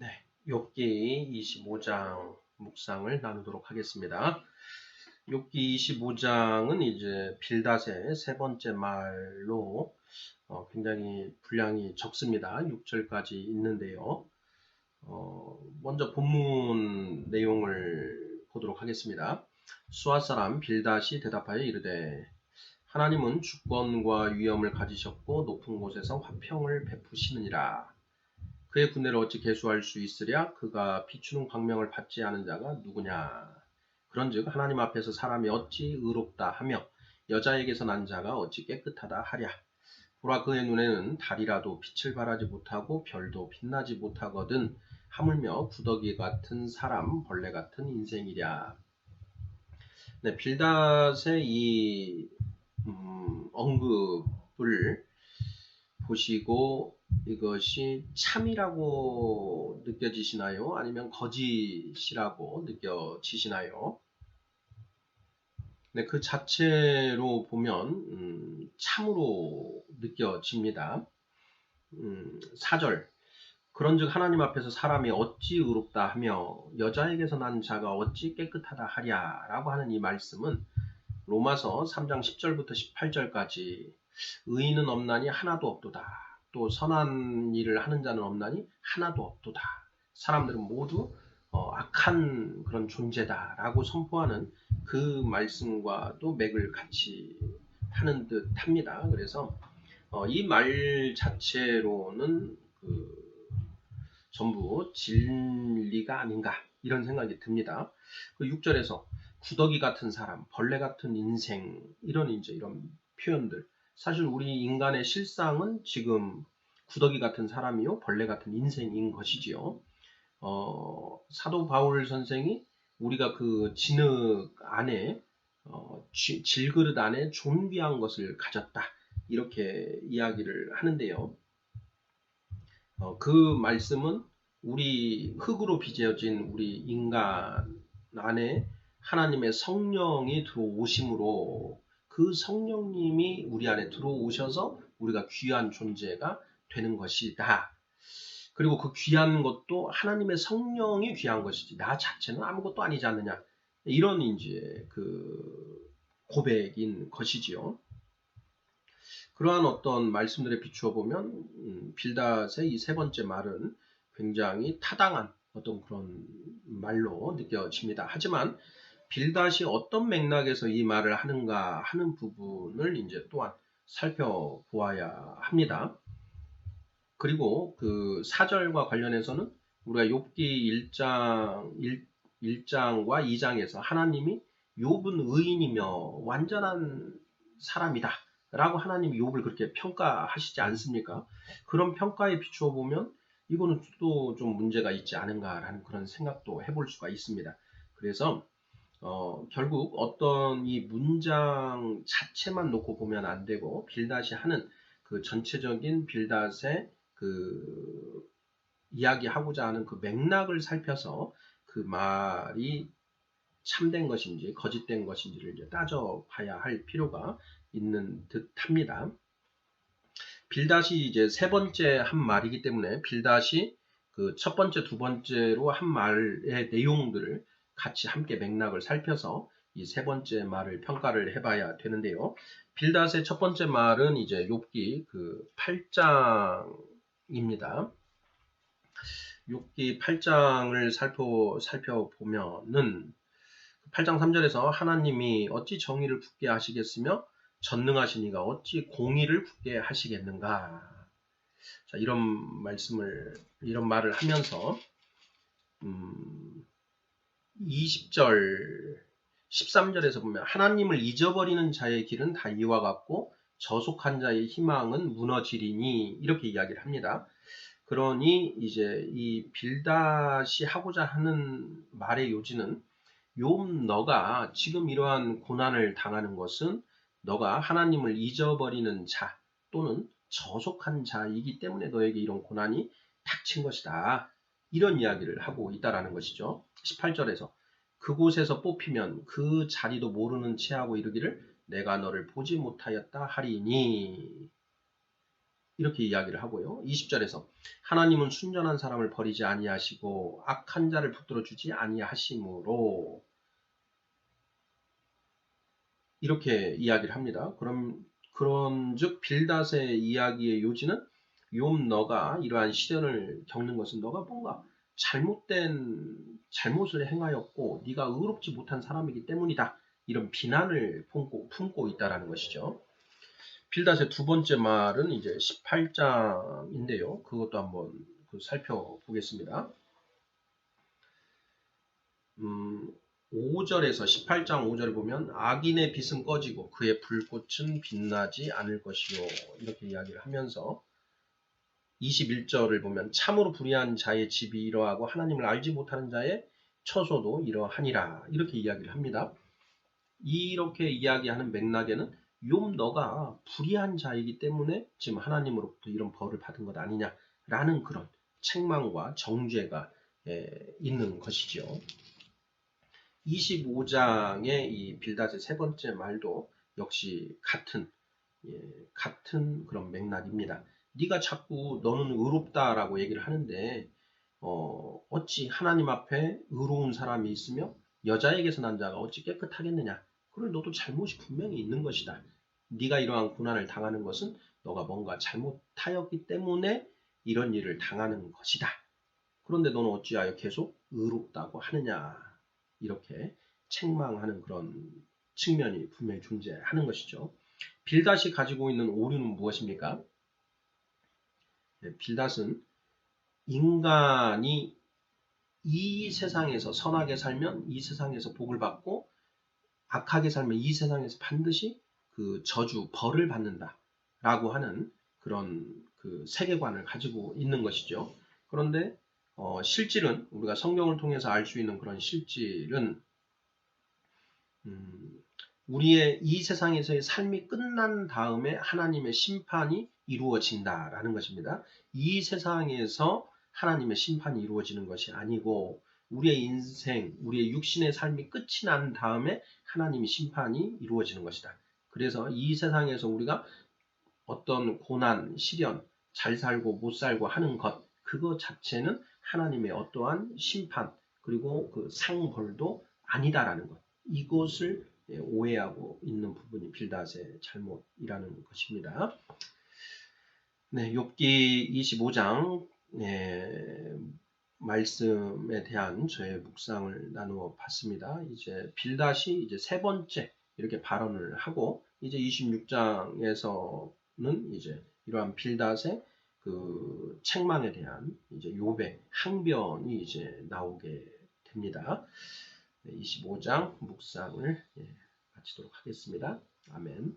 네, 욥기 25장 묵상을 나누도록 하겠습니다. 욥기 25장은 이제 빌닷의 세 번째 말로 굉장히 분량이 적습니다. 6절까지 있는데요. 먼저 본문 내용을 보도록 하겠습니다. 수아 사람 빌닷이 대답하여 이르되 하나님은 주권과 위엄을 가지셨고 높은 곳에서 화평을 베푸시느니라. 그의 군대를 어찌 계수할 수 있으랴? 그가 비추는 광명을 받지 않은 자가 누구냐? 그런즉 하나님 앞에서 사람이 어찌 의롭다 하며 여자에게서 난 자가 어찌 깨끗하다 하랴? 보라, 그의 눈에는 달이라도 빛을 발하지 못하고 별도 빛나지 못하거든 하물며 구더기 같은 사람, 벌레 같은 인생이랴. 네, 빌닷의 이 언급을 보시고 이것이 참이라고 느껴지시나요? 아니면 거짓이라고 느껴지시나요? 네, 그 자체로 보면 참으로 느껴집니다. 4절 그런즉 하나님 앞에서 사람이 어찌 의롭다 하며 여자에게서 난 자가 어찌 깨끗하다 하랴 라고 하는 이 말씀은 로마서 3장 10절부터 18절까지 의인은 없나니 하나도 없도다. 또 선한 일을 하는 자는 없나니 하나도 없도다. 사람들은 모두 악한 그런 존재다라고 선포하는 그 말씀과도 맥을 같이 하는 듯 합니다. 그래서 이 말 자체로는 전부 진리가 아닌가 이런 생각이 듭니다. 그 6절에서 구더기 같은 사람, 벌레 같은 인생 이런 표현들, 사실 우리 인간의 실상은 지금 구더기 같은 사람이요 벌레 같은 인생인 것이지요. 사도 바울 선생이 우리가 그 진흙 안에 질그릇 안에 존귀한 것을 가졌다 이렇게 이야기를 하는데요. 그 말씀은 우리 흙으로 빚어진 우리 인간 안에 하나님의 성령이 들어오심으로 그 성령님이 우리 안에 들어오셔서 우리가 귀한 존재가 되는 것이다. 그리고 그 귀한 것도 하나님의 성령이 귀한 것이지 나 자체는 아무것도 아니지 않느냐. 이런 이제 그 고백인 것이지요. 그러한 어떤 말씀들에 비추어 보면 빌닷의 이 세 번째 말은 굉장히 타당한 어떤 그런 말로 느껴집니다. 하지만 빌닷이 어떤 맥락에서 이 말을 하는가 하는 부분을 이제 또한 살펴보아야 합니다. 그리고 그 4절과 관련해서는 우리가 욥기 1장과 2장에서 하나님이 욥은 의인이며 완전한 사람이다 라고 하나님이 욥을 그렇게 평가하시지 않습니까? 그런 평가에 비추어 보면 이거는 또 좀 문제가 있지 않은가라는 그런 생각도 해볼 수가 있습니다. 그래서 결국 어떤 이 문장 자체만 놓고 보면 안 되고 빌닷이 하는 그 전체적인 빌닷의 그 이야기하고자 하는 그 맥락을 살펴서 그 말이 참된 것인지 거짓된 것인지를 이제 따져봐야 할 필요가 있는 듯합니다. 빌닷이 이제 세 번째 한 말이기 때문에 빌닷이 그 첫 번째, 두 번째로 한 말의 내용들을 같이 함께 맥락을 살펴서 이 세 번째 말을 평가를 해봐야 되는데요. 빌닷의 첫 번째 말은 이제 욥기 그 8장입니다. 욥기 8장을 살펴보면은 8장 3절에서 하나님이 어찌 정의를 굳게 하시겠으며 전능하신 이가 어찌 공의를 굳게 하시겠는가. 자, 이런 말을 하면서 20절 13절에서 보면 하나님을 잊어버리는 자의 길은 다 이와 같고 저속한 자의 희망은 무너지리니 이렇게 이야기를 합니다. 그러니 이제 이 빌닷이 하고자 하는 말의 요지는 욥 너가 지금 이러한 고난을 당하는 것은 너가 하나님을 잊어버리는 자 또는 저속한 자이기 때문에 너에게 이런 고난이 닥친 것이다. 이런 이야기를 하고 있다라는 것이죠. 18절에서 그곳에서 뽑히면 그 자리도 모르는 체하고 이르기를 내가 너를 보지 못하였다 하리니 이렇게 이야기를 하고요. 20절에서 하나님은 순전한 사람을 버리지 아니하시고 악한 자를 붙들어 주지 아니하심으로 이렇게 이야기를 합니다. 그런즉 빌닷의 이야기의 요지는 욥 너가 이러한 시련을 겪는 것은 너가 뭔가 잘못을 행하였고 네가 의롭지 못한 사람이기 때문이다. 이런 비난을 품고 있다라는 것이죠. 빌닷의 두 번째 말은 이제 18장인데요. 그것도 한번 살펴보겠습니다. 5절에서 18장 5절을 보면 악인의 빛은 꺼지고 그의 불꽃은 빛나지 않을 것이요. 이렇게 이야기를 하면서 21절을 보면 참으로 불의한 자의 집이 이러하고 하나님을 알지 못하는 자의 처소도 이러하니라. 이렇게 이야기를 합니다. 이렇게 이야기하는 맥락에는 욥 너가 불의한 자이기 때문에 지금 하나님으로부터 이런 벌을 받은 것 아니냐라는 그런 책망과 정죄가 있는 것이죠. 25장의 이 빌닷의 세 번째 말도 역시 같은 그런 맥락입니다. 네가 자꾸 너는 의롭다라고 얘기를 하는데 어찌 하나님 앞에 의로운 사람이 있으며 여자에게서 난 자가 어찌 깨끗하겠느냐. 그걸 너도 잘못이 분명히 있는 것이다. 네가 이러한 고난을 당하는 것은 너가 뭔가 잘못하였기 때문에 이런 일을 당하는 것이다. 그런데 너는 어찌하여 계속 의롭다고 하느냐. 이렇게 책망하는 그런 측면이 분명히 존재하는 것이죠. 빌닷이 가지고 있는 오류는 무엇입니까? 빌닷은 인간이 이 세상에서 선하게 살면 이 세상에서 복을 받고 악하게 살면 이 세상에서 반드시 그 저주, 벌을 받는다라고 하는 그런 그 세계관을 가지고 있는 것이죠. 그런데 실질은 우리가 성경을 통해서 알 수 있는 그런 실질은 우리의 이 세상에서의 삶이 끝난 다음에 하나님의 심판이 이루어진다라는 것입니다. 이 세상에서 하나님의 심판이 이루어지는 것이 아니고 우리의 인생, 우리의 육신의 삶이 끝이 난 다음에 하나님의 심판이 이루어지는 것이다. 그래서 이 세상에서 우리가 어떤 고난, 시련, 잘 살고 못 살고 하는 것, 그거 자체는 하나님의 어떠한 심판, 그리고 그 상벌도 아니다라는 것. 이것을 오해하고 있는 부분이 빌닷의 잘못이라는 것입니다. 네, 욥기 25장 말씀에 대한 저의 묵상을 나누어 봤습니다. 이제 빌닷이 이제 세 번째 이렇게 발언을 하고 이제 26장에서는 이제 이러한 빌닷의 그 책망에 대한 이제 욥의 항변이 이제 나오게 됩니다. 25장 묵상을 마치도록 하겠습니다. 아멘.